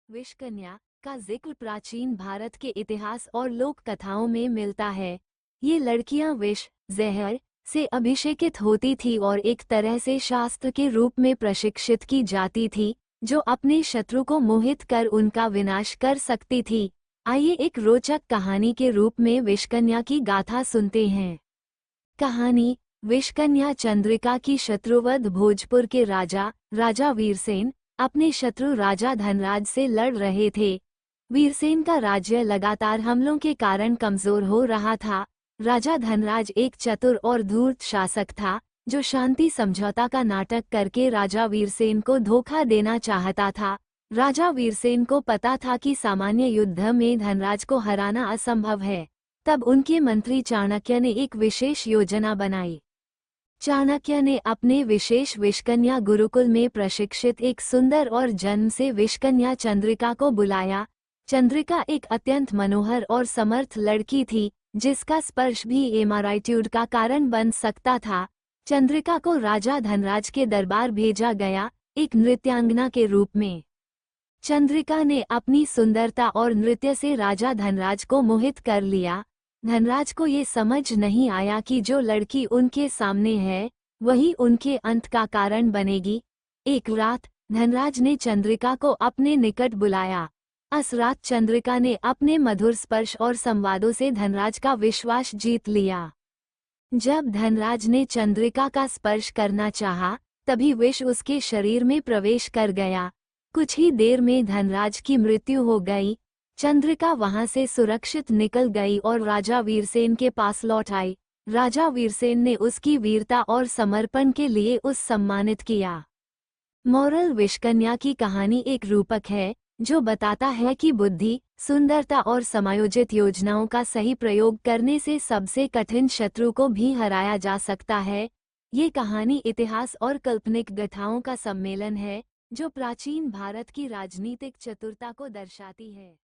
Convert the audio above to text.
विषकन्या का जिक्र प्राचीन भारत के इतिहास और लोक कथाओं में मिलता है। ये लड़कियां विष, जहर से अभिषेकित होती थी और एक तरह से शास्त्र के रूप में प्रशिक्षित की जाती थी, जो अपने शत्रु को मोहित कर उनका विनाश कर सकती थी। आइए एक रोचक कहानी के रूप में विषकन्या की गाथा सुनते हैं। कहानी विषकन्या चंद्रिका की। शत्रुवध भोजपुर के राजा वीरसेन अपने शत्रु राजा धनराज से लड़ रहे थे। वीरसेन का राज्य लगातार हमलों के कारण कमजोर हो रहा था। राजा धनराज एक चतुर और धूर्त शासक था, जो शांति समझौता का नाटक करके राजा वीरसेन को धोखा देना चाहता था। राजा वीरसेन को पता था कि सामान्य युद्ध में धनराज को हराना असंभव है। तब उनके मंत्री चाणक्य ने एक विशेष योजना बनाई। चाणक्य ने अपने विशेष विषकन्या गुरुकुल में प्रशिक्षित एक सुंदर और जन्म से विषकन्या चंद्रिका को बुलाया। चंद्रिका एक अत्यंत मनोहर और समर्थ लड़की थी, जिसका स्पर्श भी एमाराइट्यूड का कारण बन सकता था। चंद्रिका को राजा धनराज के दरबार भेजा गया, एक नृत्यांगना के रूप में। चंद्रिका ने अपनी सुंदरता और नृत्य से राजा धनराज को मोहित कर लिया। धनराज को ये समझ नहीं आया कि जो लड़की उनके सामने है, वही उनके अंत का कारण बनेगी। एक रात धनराज ने चंद्रिका को अपने निकट बुलाया। उस रात चंद्रिका ने अपने मधुर स्पर्श और संवादों से धनराज का विश्वास जीत लिया। जब धनराज ने चंद्रिका का स्पर्श करना चाहा, तभी विष उसके शरीर में प्रवेश कर गया। कुछ ही देर में धनराज की मृत्यु हो गई। चंद्रिका वहां से सुरक्षित निकल गई और राजा वीरसेन के पास लौट आई। राजा वीरसेन ने उसकी वीरता और समर्पण के लिए उस सम्मानित किया। मोरल विषकन्या की कहानी एक रूपक है, जो बताता है कि बुद्धि, सुंदरता और समायोजित योजनाओं का सही प्रयोग करने से सबसे कठिन शत्रु को भी हराया जा सकता है। ये कहानी इतिहास और काल्पनिक गाथाओं का सम्मेलन है, जो प्राचीन भारत की राजनीतिक चतुरता को दर्शाती है।